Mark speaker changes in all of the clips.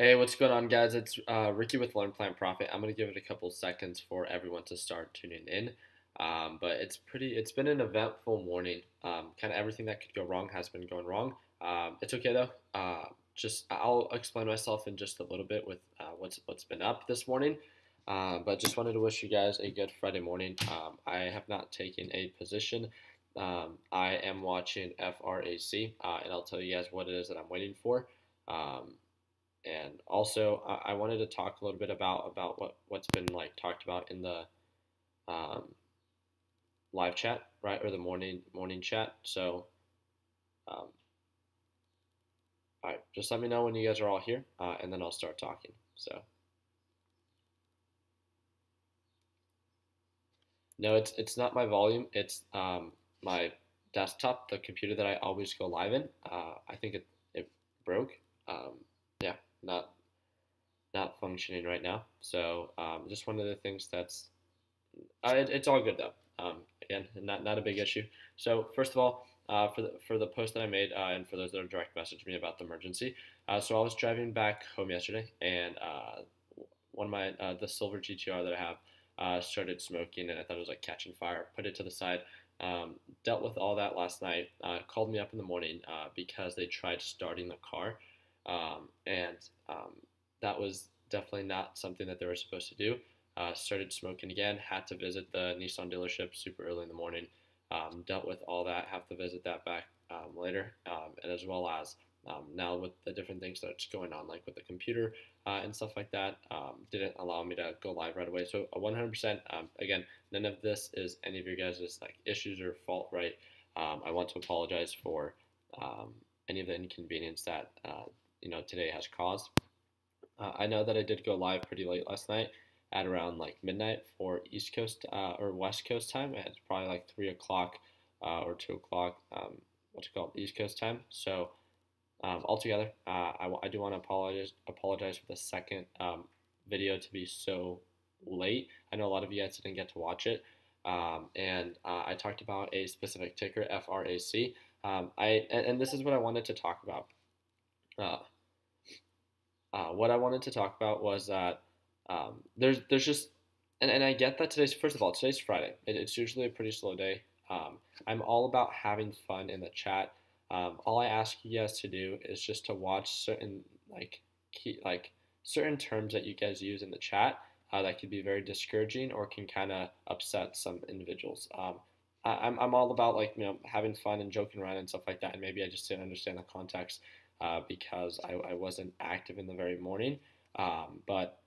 Speaker 1: Hey, what's going on, guys? It's Ricky with Learn Plan Profit. I'm gonna give it a couple seconds for everyone to start tuning in. But it's been an eventful morning. Kind of everything that could go wrong has been going wrong. It's okay though. Just I'll explain myself in just a little bit with what's been up this morning. But just wanted to wish you guys a good Friday morning. I have not taken a position. I am watching FRAC, and I'll tell you guys what it is that I'm waiting for. Um, and also, I wanted to talk a little bit about what's been like talked about in the um, live chat, right, or the morning chat. So, um, all right, just let me know when you guys are all here, and then I'll start talking. So, no, it's not my volume. It's my desktop, the computer that I always go live in. I think it broke. Um, yeah, not functioning right now. So, just one of the things that's it's all good though. Again, not a big issue. So first of all, for the post that I made, and for those that have direct messaged me about the emergency, so I was driving back home yesterday, and one of my the silver GTR that I have started smoking, and I thought it was like catching fire. Put it to the side. Dealt with all that last night. Called me up in the morning because they tried starting the car, and that was definitely not something that they were supposed to do. Started smoking again. Had to visit the Nissan dealership super early in the morning. Dealt with all that. Have to visit that back later, and as well as now with the different things that's going on, like with the computer and stuff like that, didn't allow me to go live right away. So 100%. Again, none of this is any of your guys' like issues or fault, right? I want to apologize for any of the inconvenience that today has caused. I know that I did go live pretty late last night at around like midnight for East Coast or West Coast time. It's probably like 3 o'clock or 2 o'clock. What's it called? East Coast time. So altogether, I do want to apologize for the second video to be so late. I know a lot of you guys didn't get to watch it. And I talked about a specific ticker, FRAC. And this is what I wanted to talk about. Uh, what I wanted to talk about was that there's just and I get that today's first of all today's Friday. It's usually a pretty slow day. I'm all about having fun in the chat. All I ask you guys to do is just to watch certain certain terms that you guys use in the chat that could be very discouraging or can kind of upset some individuals. I'm all about like having fun and joking around and stuff like that, and maybe I just didn't understand the context because I wasn't active in the very morning. But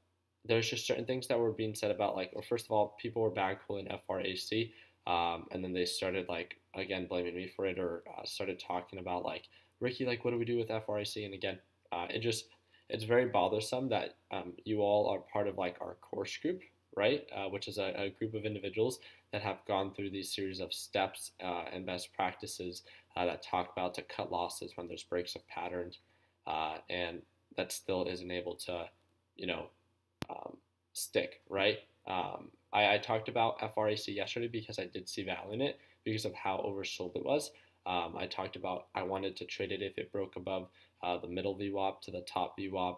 Speaker 1: there's just certain things that were being said about like, well, first of all, people were backpulling FRAC, and then they started like again blaming me for it, or started talking about like, Ricky, like, what do we do with FRAC? And again, it's very bothersome that you all are part of like our course group, right? Which is a group of individuals that have gone through these series of steps and best practices that talk about to cut losses when there's breaks of patterns, and that still isn't able to, you know, stick, right? I talked about FRAC yesterday because I did see value in it because of how oversold it was. I talked about I wanted to trade it if it broke above the middle VWAP to the top VWAP,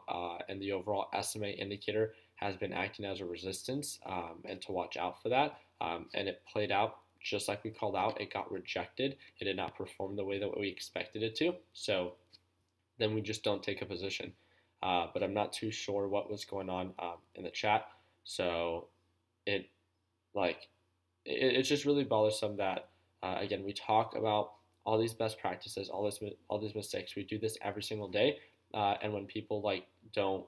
Speaker 1: and the overall SMA indicator has been acting as a resistance, and to watch out for that. And it played out just like we called out. It got rejected. It did not perform the way that we expected it to. So then we just don't take a position. But I'm not too sure what was going on in the chat. So it like it's just really bothersome that again we talk about all these best practices, all these mistakes. We do this every single day, and when people like don't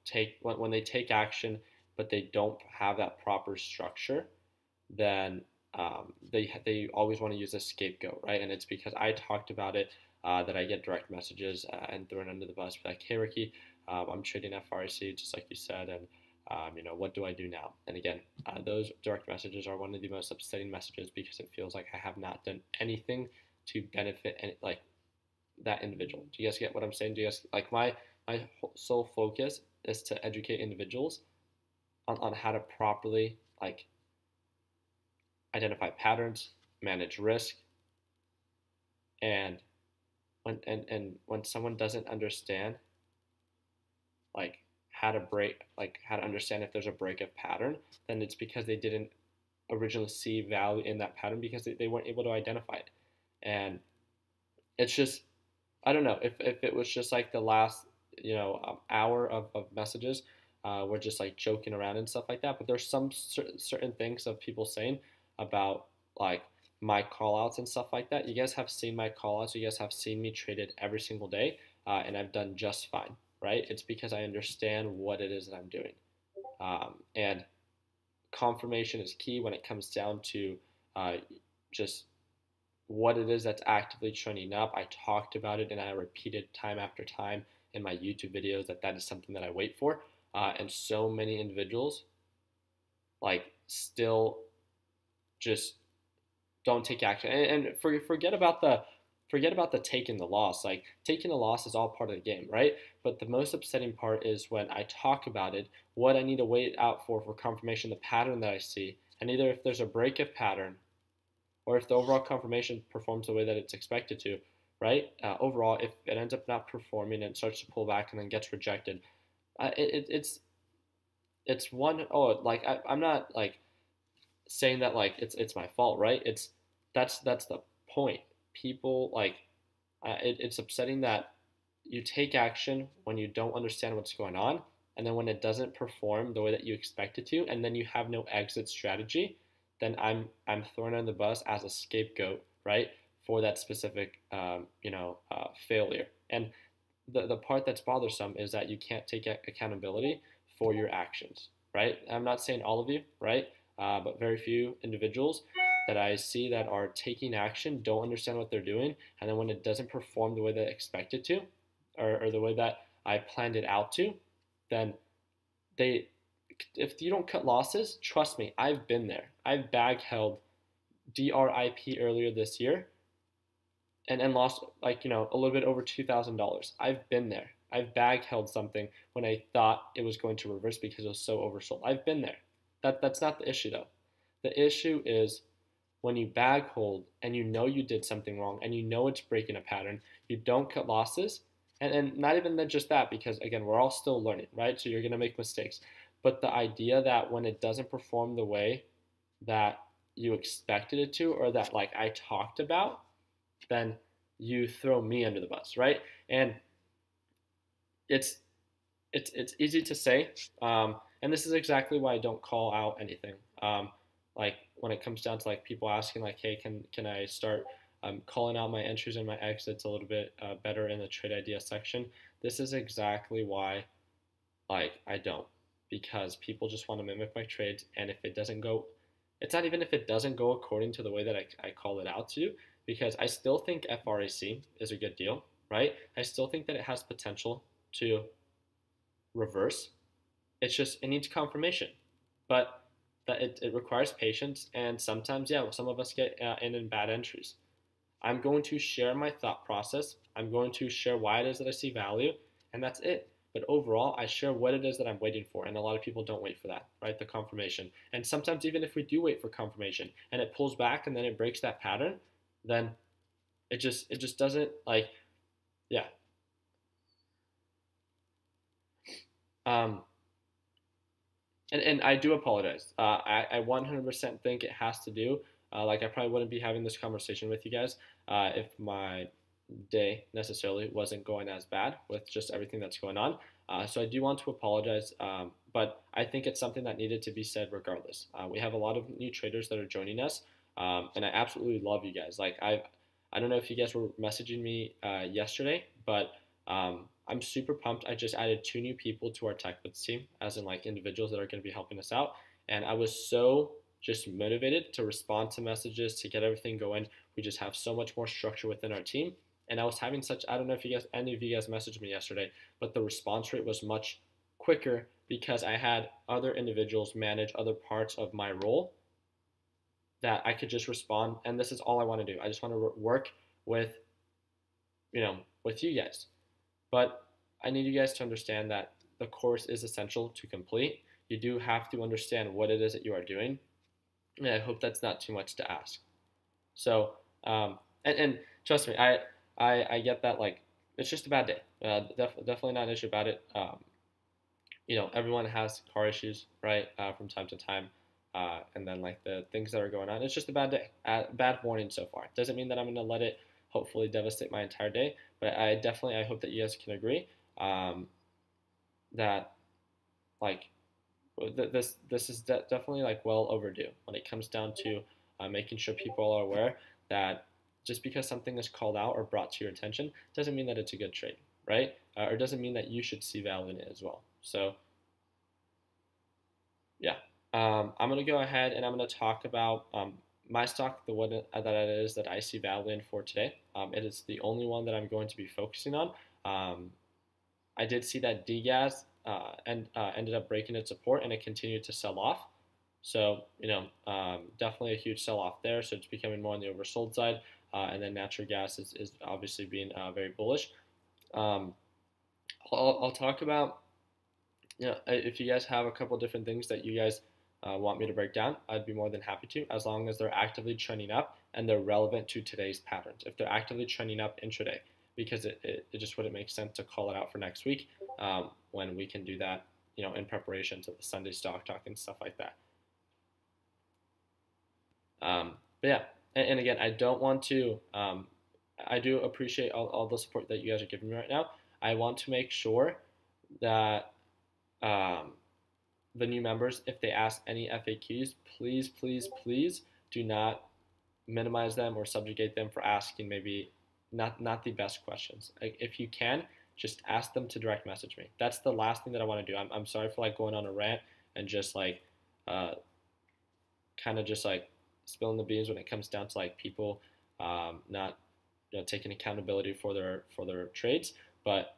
Speaker 1: take when they take action, but they don't have that proper structure, then they always want to use a scapegoat, right? And it's because I talked about it that I get direct messages and thrown under the bus, like, hey Ricky, I'm trading FRC just like you said, and what do I do now? And again, those direct messages are one of the most upsetting messages because it feels like I have not done anything to benefit like that individual. Do you guys get what I'm saying? Do you guys like my sole focus is to educate individuals on how to properly like identify patterns, manage risk, and when someone doesn't understand like how to understand if there's a break of pattern, then it's because they didn't originally see value in that pattern because they weren't able to identify it. And it's just, I don't know if it was just like the last hour of messages, we're just like joking around and stuff like that. But there's some certain things of people saying about like my call outs and stuff like that. You guys have seen my call outs. You guys have seen me traded every single day, and I've done just fine, right? It's because I understand what it is that I'm doing. And confirmation is key when it comes down to just what it is that's actively trending up. I talked about it and I repeated time after time in my YouTube videos that is something that I wait for. And so many individuals like still just don't take action and forget about the taking the loss. Like taking the loss is all part of the game, right? But the most upsetting part is when I talk about it, what I need to wait out for confirmation, the pattern that I see, and either if there's a break of pattern or if the overall confirmation performs the way that it's expected to, right? Overall, if it ends up not performing and starts to pull back and then gets rejected, it's one, oh, like I'm not like saying that like it's my fault, right? That's the point. People like it's upsetting that you take action when you don't understand what's going on, and then when it doesn't perform the way that you expect it to, and then you have no exit strategy, then I'm thrown on the bus as a scapegoat, right, for that specific failure. And the part that's bothersome is that you can't take accountability for your actions, right? I'm not saying all of you, right, but very few individuals that I see that are taking action don't understand what they're doing, and then when it doesn't perform the way they expect it to, or the way that I planned it out to, then they, if you don't cut losses, trust me, I've been there. I've bag held DRIP earlier this year and lost like a little bit over $2,000. I've been there. I've bag held something when I thought it was going to reverse because it was so oversold. I've been there. That's not the issue though. The issue is when you bag hold and you did something wrong and it's breaking a pattern, you don't cut losses. And not even just that, because again, we're all still learning, right? So you're going to make mistakes. But the idea that when it doesn't perform the way that you expected it to, or that like I talked about, then you throw me under the bus, right? And it's easy to say, and this is exactly why I don't call out anything. Like when it comes down to like people asking like, hey, can I start calling out my entries and my exits a little bit better in the trade idea section? This is exactly why like I don't, because people just want to mimic my trades, and if it doesn't go, it's not even if it doesn't go according to the way that I call it out to, because I still think FRAC is a good deal, right? I still think that it has potential to reverse. It's just, it needs confirmation, but that it requires patience, and sometimes, yeah, some of us get in bad entries. I'm going to share my thought process. I'm going to share why it is that I see value, and that's it. But overall, I share what it is that I'm waiting for, and a lot of people don't wait for that, right? The confirmation. And sometimes even if we do wait for confirmation and it pulls back and then it breaks that pattern, then it just doesn't like, yeah. And I do apologize. I 100% think it has to do, like I probably wouldn't be having this conversation with you guys if my day necessarily wasn't going as bad with just everything that's going on. So I do want to apologize, but I think it's something that needed to be said regardless. We have a lot of new traders that are joining us, and I absolutely love you guys. Like I don't know if you guys were messaging me yesterday, but I'm super pumped. I just added 2 new people to our TechBits team, as in like individuals that are going to be helping us out, and I was so just motivated to respond to messages, to get everything going. We just have so much more structure within our team. And I was having such, I don't know if any of you guys messaged me yesterday, but the response rate was much quicker because I had other individuals manage other parts of my role that I could just respond. And this is all I want to do. I just want to work with, with you guys. But I need you guys to understand that the course is essential to complete. You do have to understand what it is that you are doing. And I hope that's not too much to ask. So, and trust me, I get that, like, it's just a bad day. Definitely not an issue about it. everyone has car issues, right? From time to time. And then like the things that are going on, it's just a bad day, bad morning so far. Doesn't mean that I'm gonna let it hopefully devastate my entire day, but I hope that you guys can agree um, that like this is definitely like well overdue when it comes down to making sure people are aware that just because something is called out or brought to your attention doesn't mean that it's a good trade, right? Or doesn't mean that you should see value in it as well. So yeah, I'm gonna go ahead and I'm gonna talk about my stock, the one that it is that I see value in for today. It is the only one that I'm going to be focusing on. Um, I did see that DGAS ended up breaking its support and it continued to sell off. So, definitely a huge sell off there. So it's becoming more on the oversold side. And then natural gas is obviously being very bullish. Um, I'll talk about, if you guys have a couple different things that you guys want me to break down, I'd be more than happy to, as long as they're actively trending up and they're relevant to today's patterns. If they're actively trending up intraday, because it just wouldn't make sense to call it out for next week when we can do that, in preparation to the Sunday stock talk and stuff like that. But yeah, and again, I don't want to, I do appreciate all the support that you guys are giving me right now. I want to make sure that um, the new members, if they ask any FAQs, please, please, please do not minimize them or subjugate them for asking maybe not the best questions. Like, if you can, just ask them to direct message me. That's the last thing that I want to do. I'm sorry for like going on a rant and just like kind of just like spilling the beans when it comes down to like people not taking accountability for their trades. But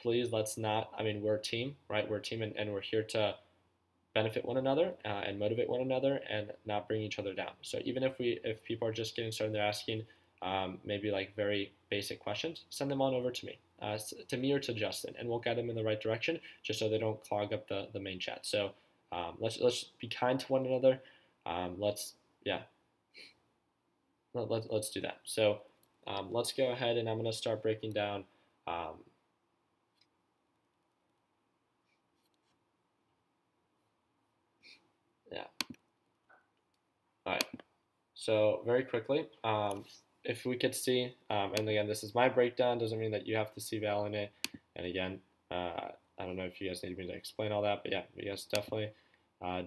Speaker 1: please, let's not. I mean, we're a team, right? We're a team, and we're here to benefit one another and motivate one another, and not bring each other down. So even if people are just getting started, they're asking maybe like very basic questions, send them on over to me, or to Justin, and we'll guide them in the right direction, just so they don't clog up the main chat. So let's be kind to one another. Let's let's do that. So let's go ahead, and I'm going to start breaking down. Yeah. All right. So very quickly, if we could see, and again, this is my breakdown, doesn't mean that you have to see Val in it. And again, I don't know if you guys need me to explain all that, but yeah, you guys definitely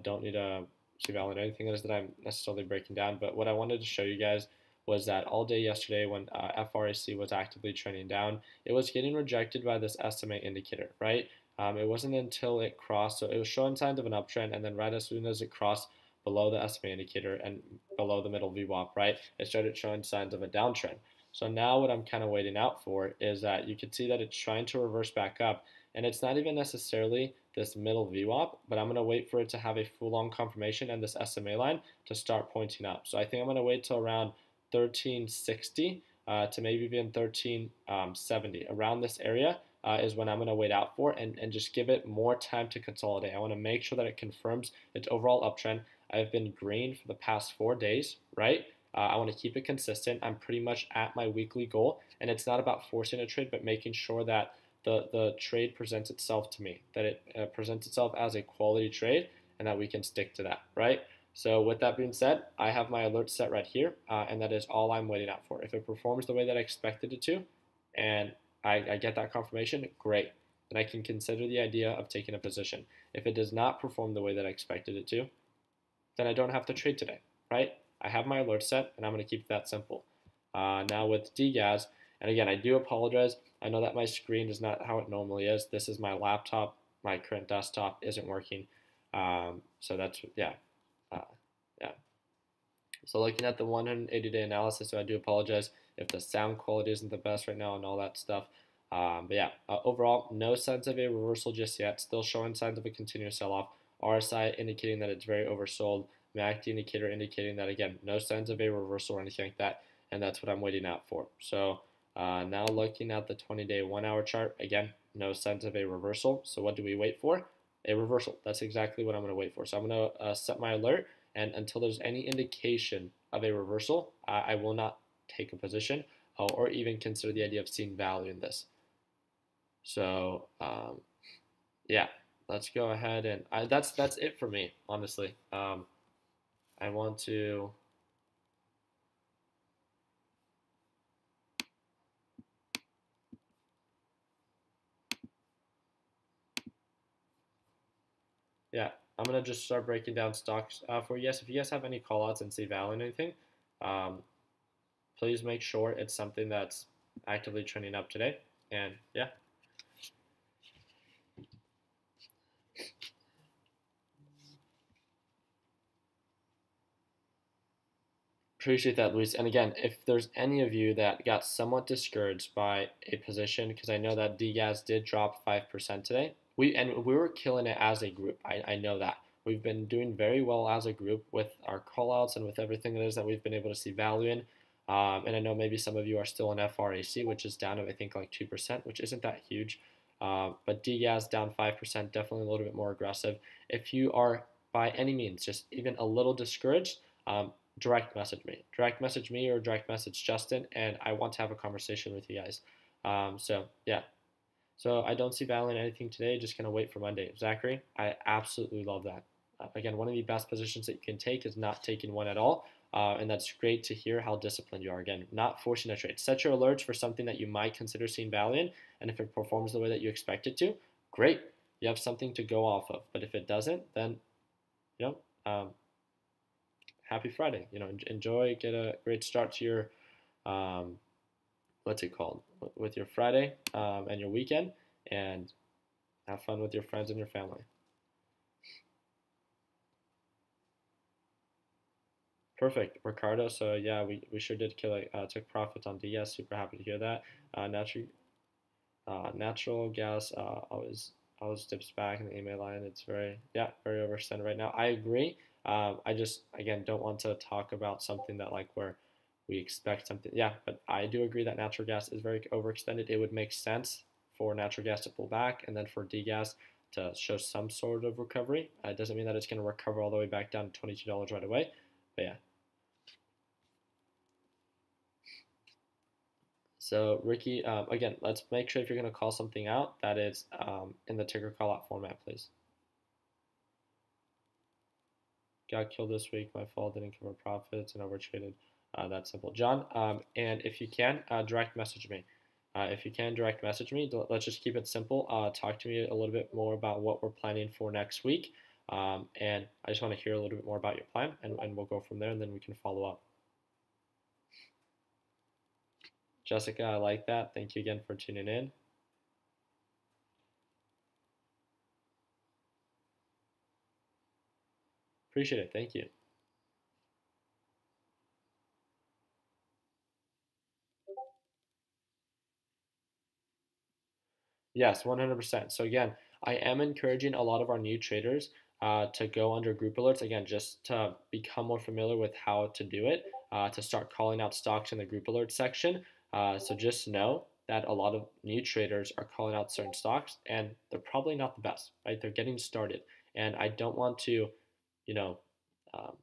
Speaker 1: don't need to see Val in anything that I'm necessarily breaking down. But what I wanted to show you guys was that all day yesterday when FRAC was actively trending down, it was getting rejected by this SMA indicator, right? It wasn't until it crossed, so it was showing signs of an uptrend, and then right as soon as it crossed below the SMA indicator and below the middle VWAP, right, it started showing signs of a downtrend. So now what I'm kind of waiting out for is that you can see that it's trying to reverse back up, and it's not even necessarily this middle VWAP, but I'm going to wait for it to have a full-on confirmation and this SMA line to start pointing up. So I think I'm going to wait till around 1360 to maybe even 1370. Around this area is when I'm going to wait out for and just give it more time to consolidate. I want to make sure that it confirms its overall uptrend. I've been green for the past 4 days, right? I want to keep it consistent. I'm pretty much at my weekly goal, and it's not about forcing a trade, but making sure that the trade presents itself to me, that it presents itself as a quality trade, and that we can stick to that, right? So with that being said, I have my alert set right here, and that is all I'm waiting out for. If it performs the way that I expected it to, and I get that confirmation, great. Then I can consider the idea of taking a position. If it does not perform the way that I expected it to, then I don't have to trade today, right? I have my alert set, and I'm going to keep that simple. Now with DGAS, and again, I do apologize. I know that my screen is not how it normally is. This is my laptop. My current desktop isn't working. So that's, yeah. Yeah. So looking at the 180-day analysis, so I do apologize if the sound quality isn't the best right now and all that stuff. But yeah, overall, no signs of a reversal just yet. Still showing signs of a continuous sell-off. RSI indicating that it's very oversold. MACD indicator indicating that, again, no signs of a reversal or anything like that. And that's what I'm waiting out for. So now looking at the 20-day 1-hour chart, again, no signs of a reversal. So what do we wait for? A reversal. That's exactly what I'm going to wait for. So I'm going to set my alert, and until there's any indication of a reversal, I will not take a position or even consider the idea of seeing value in this. So yeah, let's go ahead and that's it for me, honestly. I want to. Yeah, I'm gonna just start breaking down stocks for you guys. If you guys have any callouts and see value in anything, um, please make sure it's something that's actively trending up today. And yeah, appreciate that, Luis. And again, if there's any of you that got somewhat discouraged by a position, because I know that DGAS did drop 5% today, we were killing it as a group. I know that. We've been doing very well as a group with our callouts and with everything it is that we've been able to see value in. And I know maybe some of you are still in FRAC, which is down, I think, like 2%, which isn't that huge. But DGAS down 5%, definitely a little bit more aggressive. If you are by any means just even a little discouraged, direct message me or direct message Justin, and I want to have a conversation with you guys. So yeah, so I don't see value in anything today. Just gonna wait for Monday. Zachary, I absolutely love that. Again, one of the best positions that you can take is not taking one at all. And that's great to hear how disciplined you are. Again, not forcing a trade. Set your alerts for something that you might consider seeing value in, and if it performs the way that you expect it to, great. You have something to go off of. But if it doesn't, then you know, happy Friday. Enjoy, get a great start to your um, what's it called with your Friday and your weekend, and have fun with your friends and your family. Perfect, Ricardo. So yeah, we sure did kill it. Took profits on DS. Super happy to hear that. Natural natural gas always dips back in the email line. It's very overextended right now. I agree. I just again don't want to talk about something that like where we expect something. Yeah, but I do agree that natural gas is very overextended. It would make sense for natural gas to pull back and then for degas to show some sort of recovery. It doesn't mean that it's going to recover all the way back down to $22 right away. But yeah. So Ricky, again, let's make sure if you're going to call something out that it's in the ticker call out format, please. Got killed this week. My fault. Didn't cover profits and overtraded. That's simple, John. And if you can, direct message me. If you can direct message me, let's just keep it simple. Talk to me a little bit more about what we're planning for next week. And I just want to hear a little bit more about your plan, and we'll go from there, and then we can follow up. Jessica, I like that. Thank you again for tuning in. Appreciate it. Thank you. Yes, 100%. So again, I am encouraging a lot of our new traders to go under group alerts again, just to become more familiar with how to do it, to start calling out stocks in the group alert section. So just know that a lot of new traders are calling out certain stocks, and they're probably not the best, right? They're getting started, and I don't want to, you know, um,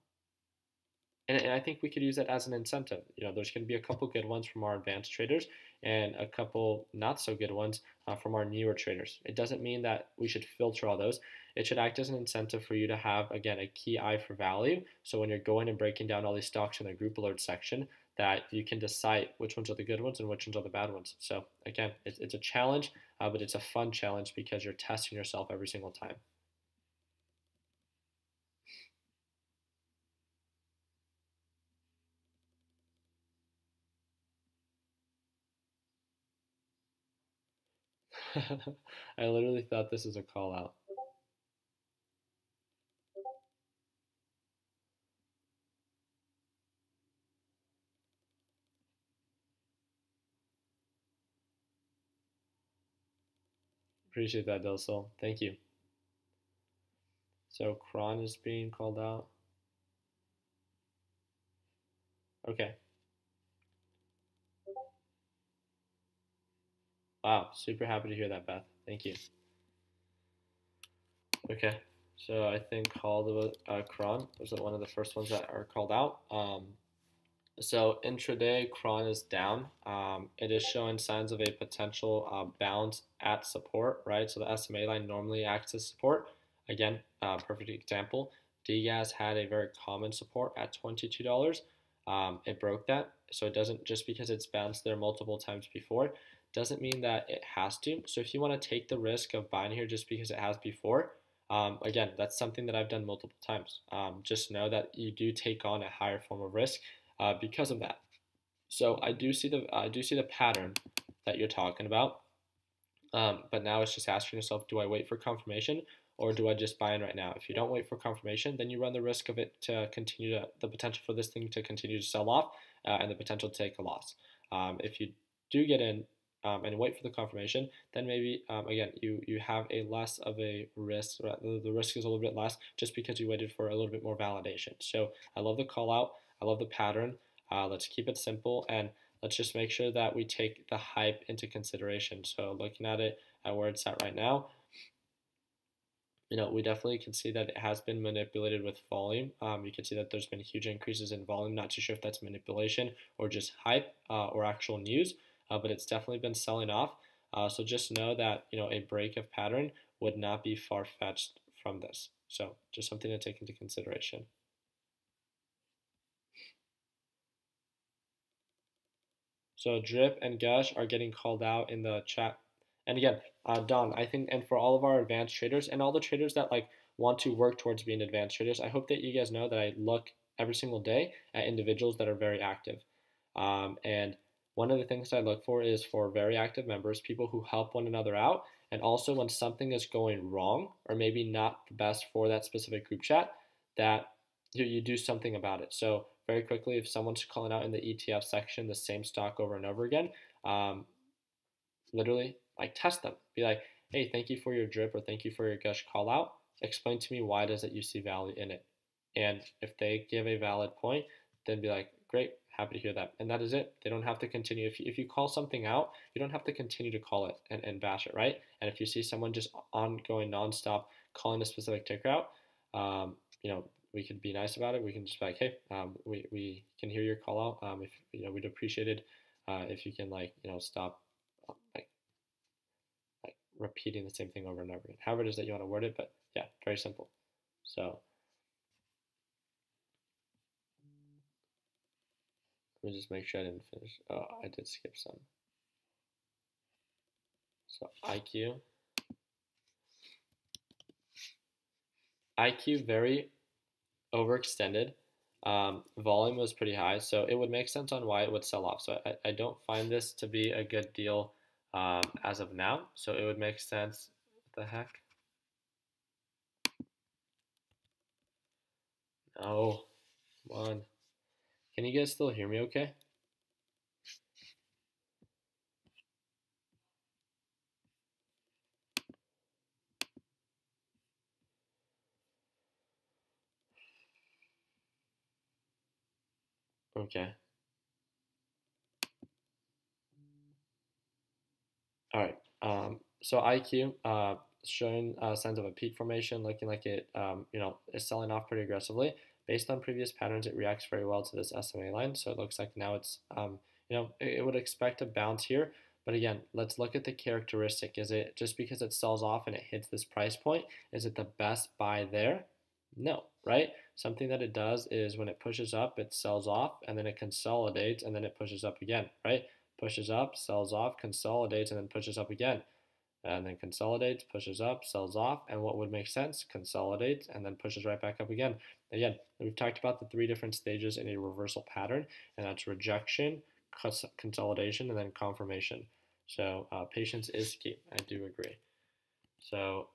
Speaker 1: and I think we could use that as an incentive. There's going to be a couple good ones from our advanced traders and a couple not so good ones from our newer traders. It doesn't mean that we should filter all those. It should act as an incentive for you to have, again, a key eye for value. So when you're going and breaking down all these stocks in the group alert section, that you can decide which ones are the good ones and which ones are the bad ones. So again, it's a challenge, but it's a fun challenge because you're testing yourself every single time. I literally thought this was a call out. Appreciate that, Dosel. Thank you. So Kron is being called out. Okay. Wow. Super happy to hear that, Beth. Thank you. Okay. So I think call the Kron was one of the first ones that are called out. So intraday cron is down. It is showing signs of a potential bounce at support, right? So the SMA line normally acts as support. Again, perfect example. DGAS had a very common support at $22. It broke that, so it doesn't, just because it's bounced there multiple times before, doesn't mean that it has to. So if you want to take the risk of buying here just because it has before, again, that's something that I've done multiple times. Just know that you do take on a higher form of risk because of that. So I do see the pattern that you're talking about, but now it's just asking yourself, do I wait for confirmation or do I just buy in right now? If you don't wait for confirmation, then you run the risk of it to continue the potential for this thing to continue to sell off and the potential to take a loss. If you do get in and wait for the confirmation, then maybe again you have a less of a risk. The risk is a little bit less just because you waited for a little bit more validation. So I love the call out. I love the pattern. Let's keep it simple and let's just make sure that we take the hype into consideration. So looking at it at where it's at right now, we definitely can see that it has been manipulated with volume. You can see that there's been huge increases in volume. Not too sure if that's manipulation or just hype or actual news, but it's definitely been selling off. So just know that a break of pattern would not be far-fetched from this. So just something to take into consideration. So drip and gush are getting called out in the chat. And again, Don, I think, and for all of our advanced traders and all the traders that want to work towards being advanced traders, I hope that you guys know that I look every single day at individuals that are very active. And one of the things I look for is for very active members, people who help one another out, and also when something is going wrong or maybe not the best for that specific group chat, that you do something about it. So very quickly, if someone's calling out in the ETF section the same stock over and over again, literally test them. Be like, hey, thank you for your drip or thank you for your gush call out. Explain to me why does it you see value in it. And if they give a valid point, then be like, great, happy to hear that. And that is it. They don't have to continue. If you call something out, you don't have to continue to call it and bash it, right? And if you see someone just ongoing nonstop calling a specific ticker out, we could be nice about it. We can just be like, hey, we can hear your call out. If we'd appreciate it if you can stop like repeating the same thing over and over again. However it is that you want to word it, but yeah, very simple. So let me just make sure I didn't finish. Oh, I did skip some. So IQ very overextended. Volume was pretty high, so it would make sense on why it would sell off. So I don't find this to be a good deal as of now. So it would make sense. What the heck? No, come on. Can you guys still hear me okay? Okay. All right. So IQ showing signs of a peak formation, looking like it is selling off pretty aggressively. Based on previous patterns, it reacts very well to this SMA line. So it looks like now it's it would expect a bounce here. But again, let's look at the characteristic. Is it just because it sells off and it hits this price point? Is it the best buy there? No, right? Something that it does is when it pushes up, it sells off and then it consolidates and then it pushes up again, right? Pushes up, sells off, consolidates, and then pushes up again. And then consolidates, pushes up, sells off, and what would make sense? Consolidates, and then pushes right back up again. Again, we've talked about the 3 different stages in a reversal pattern, and that's rejection, consolidation, and then confirmation. So patience is key. I do agree. So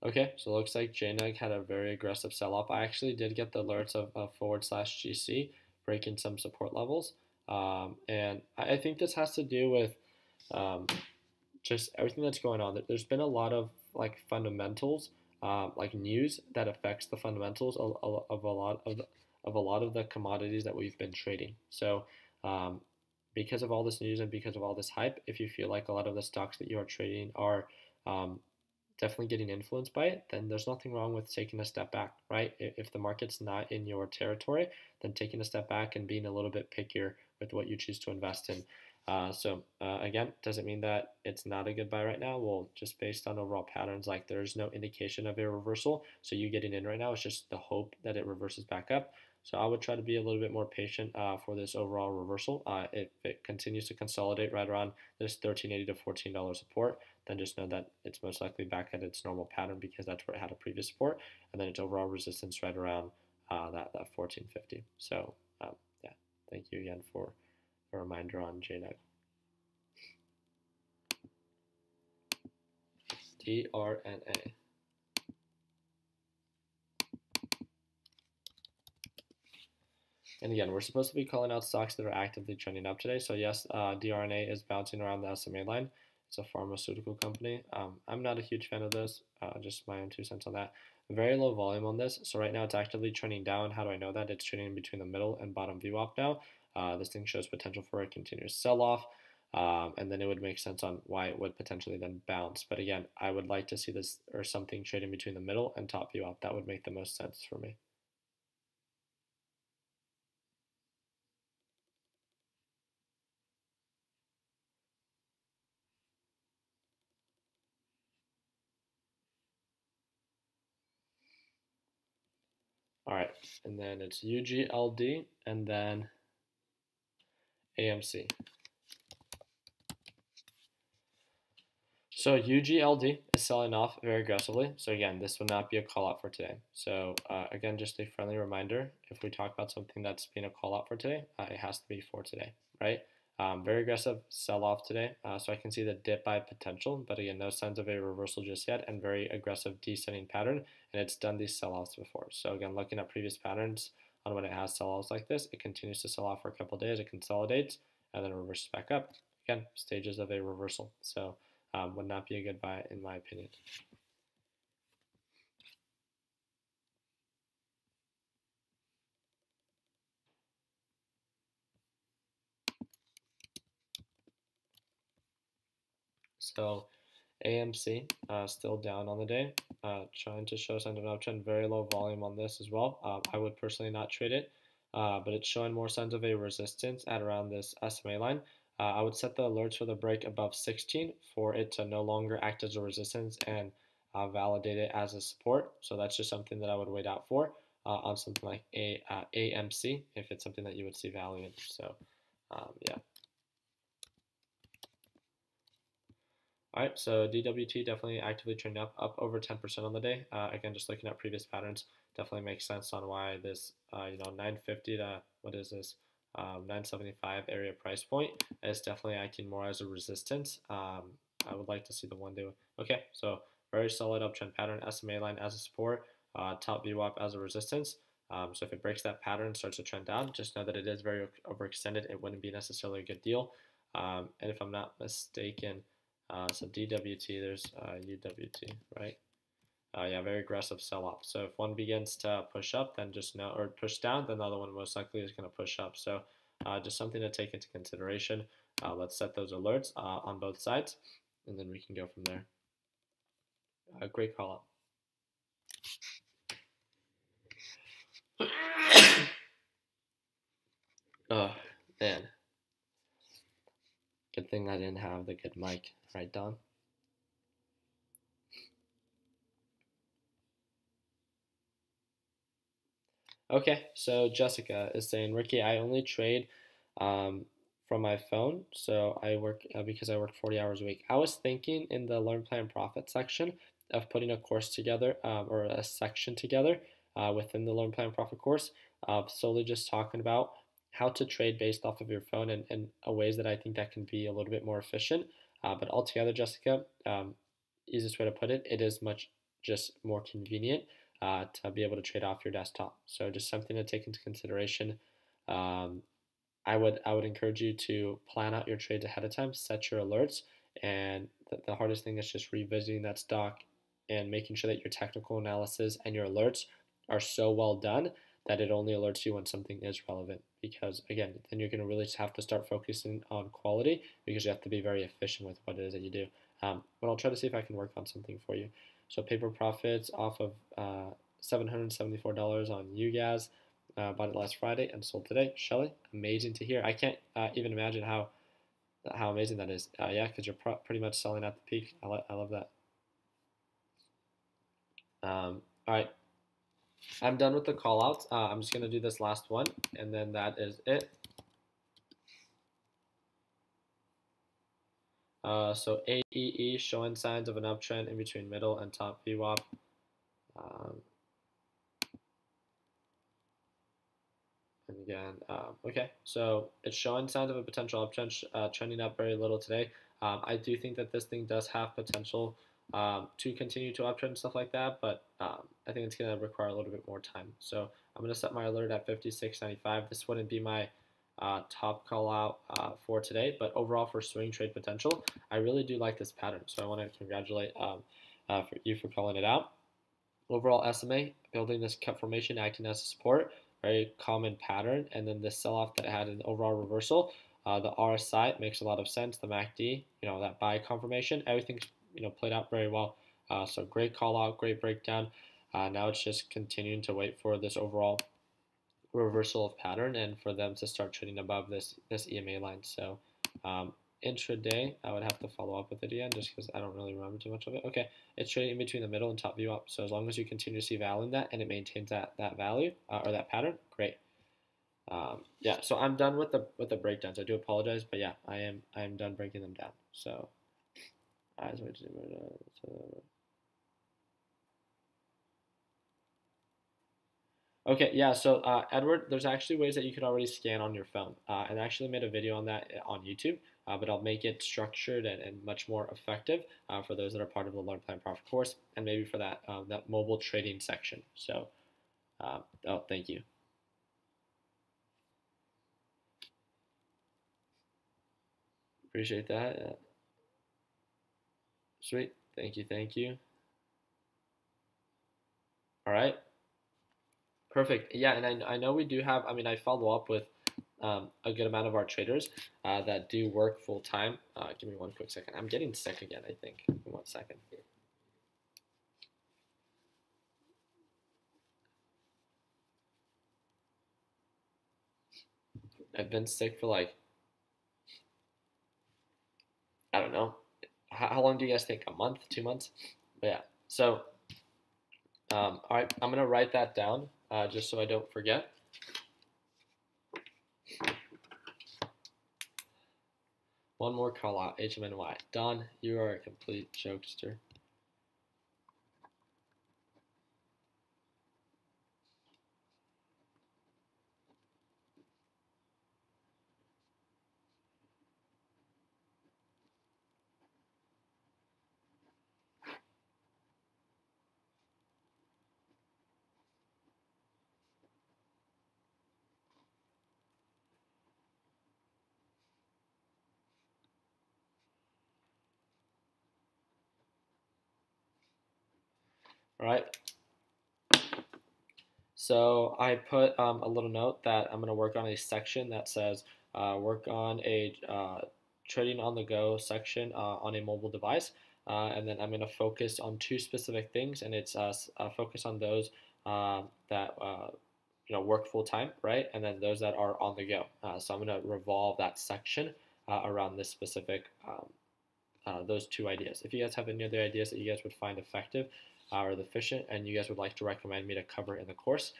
Speaker 1: okay, so it looks like JNEG had a very aggressive sell-off. I actually did get the alerts of /GC breaking some support levels. And I think this has to do with just everything that's going on. There's been a lot of fundamentals, news that affects the fundamentals of a lot of the commodities that we've been trading. So um, because of all this news and because of all this hype, if you feel like a lot of the stocks that you are trading are um, definitely getting influenced by it, then there's nothing wrong with taking a step back, right? If the market's not in your territory, then taking a step back and being a little bit pickier with what you choose to invest in. Again, doesn't mean that it's not a good buy right now. Well, just based on overall patterns, like there's no indication of a reversal. So you getting in right now is just the hope that it reverses back up. So I would try to be a little bit more patient for this overall reversal. If it continues to consolidate right around this $13.80 to $14 support, then just know that it's most likely back at its normal pattern because that's where it had a previous support, and then its overall resistance right around that 1450. So yeah, thank you again for a reminder on JNUG. DRNA. And again, we're supposed to be calling out stocks that are actively trending up today. So yes, DRNA is bouncing around the SMA line. It's a pharmaceutical company. I'm not a huge fan of this, just my own 2 cents on that. Very low volume on this. So right now it's actively trending down. How do I know that? It's trading in between the middle and bottom VWAP now. This thing shows potential for a continuous sell-off. And then it would make sense on why it would potentially then bounce. But again, I would like to see this or something trading between the middle and top VWAP. That would make the most sense for me. All right, and then it's UGLD and then AMC. So UGLD is selling off very aggressively. So again, this will not be a call out for today. So again, just a friendly reminder, if we talk about something that's being a call out for today, it has to be for today, right? Very aggressive sell-off today, so I can see the dip by potential, but again, no signs of a reversal just yet, and very aggressive descending pattern, and it's done these sell-offs before. So again, looking at previous patterns on when it has sell-offs like this, it continues to sell off for a couple of days, it consolidates, and then reverses back up. Again, stages of a reversal. So would not be a good buy in my opinion. So AMC still down on the day, trying to show signs of an uptrend. Very low volume on this as well. I would personally not trade it, but it's showing more signs of a resistance at around this SMA line. I would set the alerts for the break above 16 for it to no longer act as a resistance and validate it as a support. So that's just something that I would wait out for on something like AMC if it's something that you would see value in. So yeah. All right, so DWT definitely actively trending up over 10% on the day. Again, just looking at previous patterns, definitely makes sense on why this, 950 to what is this, 975 area price point is definitely acting more as a resistance. I would like to see the one day. Okay, so very solid uptrend pattern, SMA line as a support, top VWAP as a resistance. So if it breaks that pattern, starts to trend down, just know that it is very overextended. It wouldn't be necessarily a good deal. And if I'm not mistaken, so DWT, there's UWT, right? Yeah, very aggressive sell-off. So if one begins to push up, then just know, or push down, then the other one most likely is going to push up. So just something to take into consideration. Let's set those alerts on both sides, and then we can go from there. Great call out. Oh, man. Good thing I didn't have the good mic, right, Don? Okay, so Jessica is saying, Ricky, I only trade from my phone, so I work because I work 40 hours a week. I was thinking in the Learn Plan Profit section of putting a course together or a section together within the Learn Plan Profit course, solely just talking about how to trade based off of your phone and ways that I think that can be a little bit more efficient. But altogether, Jessica, easiest way to put it, it is much just more convenient to be able to trade off your desktop. So just something to take into consideration. I would encourage you to plan out your trades ahead of time, set your alerts, and the hardest thing is just revisiting that stock and making sure that your technical analysis and your alerts are so well done that it only alerts you when something is relevant, because again, then you're going to really just have to start focusing on quality, because you have to be very efficient with what it is that you do. But I'll try to see if I can work on something for you. So paper profits off of $774 on UGAS. Bought it last Friday and sold today. Shelly, amazing to hear. I can't even imagine how amazing that is. Yeah, because you're pretty much selling at the peak. I love that. All right, I'm done with the call outs. I'm just going to do this last one, and then that is it. So AEE showing signs of an uptrend in between middle and top VWAP. And again, okay, so it's showing signs of a potential uptrend, trending up very little today. I do think that this thing does have potential to continue to uptrend and stuff like that, but I think it's going to require a little bit more time. So I'm going to set my alert at 56.95. This wouldn't be my top call out for today, but overall for swing trade potential, I really do like this pattern. So I want to congratulate for you for calling it out. Overall SMA, building this cup formation, acting as a support, very common pattern. And then this sell-off that had an overall reversal, the RSI makes a lot of sense. The MACD, that buy confirmation, everything's played out very well. So great call out, great breakdown. Now it's just continuing to wait for this overall reversal of pattern and for them to start trading above this EMA line. So intraday, I would have to follow up with it again just because I don't really remember too much of it. Okay, it's trading in between the middle and top view up. So as long as you continue to see value in that and it maintains that value or that pattern, great. Yeah, so I'm done with the breakdowns. I do apologize, but yeah, I am done breaking them down. So, okay, yeah, so Edward, there's actually ways that you could already scan on your phone. And I actually made a video on that on YouTube, but I'll make it structured and much more effective for those that are part of the Learn Plan Profit course, and maybe for that mobile trading section. So, oh, thank you. Appreciate that. Sweet, thank you. All right. Perfect. Yeah, and I know we do have, I follow up with a good amount of our traders that do work full time. Give me one quick second. I'm getting sick again, I think. 1 second. I've been sick for like, I don't know. How long do you guys think? A month? 2 months? But yeah. So, all right, I'm going to write that down just so I don't forget. One more call out, HMNY. Don, you are a complete jokester. All right. So I put a little note that I'm going to work on a section that says work on a trading on the go section on a mobile device. And then I'm going to focus on 2 specific things, and it's focus on those that work full time, right? And then those that are on the go. So I'm going to revolve that section around this specific those 2 ideas. If you guys have any other ideas that you guys would find effective or efficient, and you guys would like to recommend me to cover in the course,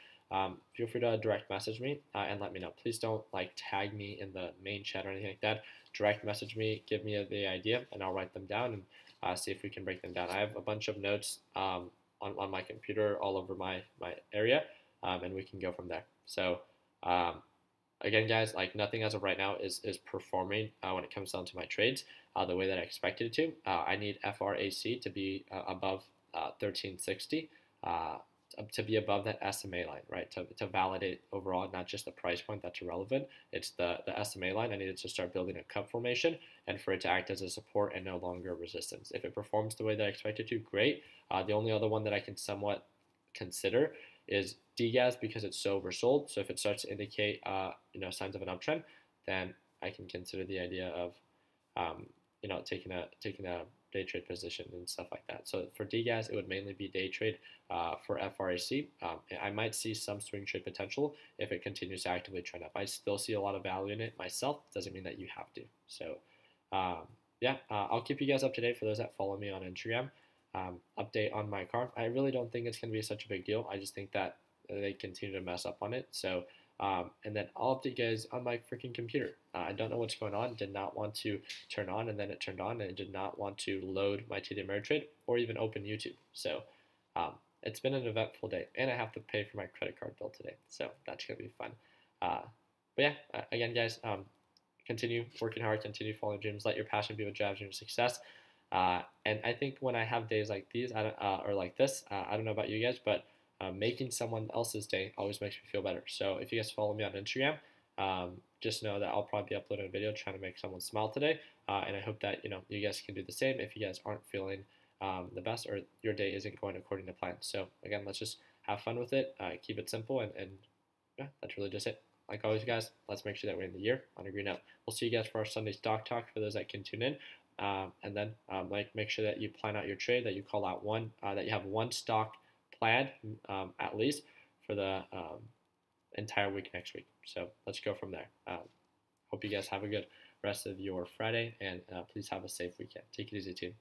Speaker 1: feel free to direct message me and let me know. Please don't tag me in the main chat or anything like that. Direct message me, give me the idea, and I'll write them down and see if we can break them down. I have a bunch of notes on my computer all over my area, and we can go from there. So again, guys, nothing as of right now is performing when it comes down to my trades the way that I expected it to. I need FRAC to be above 1360 to be above that SMA line, right? To validate overall, not just the price point that's irrelevant. It's the SMA line. I needed to start building a cup formation and for it to act as a support and no longer resistance. If it performs the way that I expected to, great. The only other one that I can somewhat consider is degas because it's so oversold. So if it starts to indicate signs of an uptrend, then I can consider the idea of taking a day trade position and stuff like that. So for degas, it would mainly be day trade. For FRAC, I might see some swing trade potential if it continues to actively trend up. I still see a lot of value in it myself. Doesn't mean that you have to. So I'll keep you guys up to date for those that follow me on Instagram. Update on my car. I really don't think it's going to be such a big deal. I just think that they continue to mess up on it. So, and then I'll update you guys on my freaking computer. I don't know what's going on. Did not want to turn on, and then it turned on, and it did not want to load my TD Ameritrade or even open YouTube. So, it's been an eventful day, and I have to pay for my credit card bill today. So that's going to be fun. But yeah, again, guys, continue working hard, continue following dreams, let your passion be what drives your success. And I think when I have days like these, or like this, I don't know about you guys, but making someone else's day always makes me feel better. So if you guys follow me on Instagram, just know that I'll probably be uploading a video trying to make someone smile today. And I hope that you guys can do the same if you guys aren't feeling the best or your day isn't going according to plan. So again, let's just have fun with it, keep it simple, and yeah, that's really just it. Like always, guys, let's make sure that we're in the year on a green note. We'll see you guys for our Sunday stock talk for those that can tune in. And then make sure that you plan out your trade, that you call out that you have one stock planned at least for the entire week next week. So let's go from there. Hope you guys have a good rest of your Friday, and please have a safe weekend. Take it easy, team.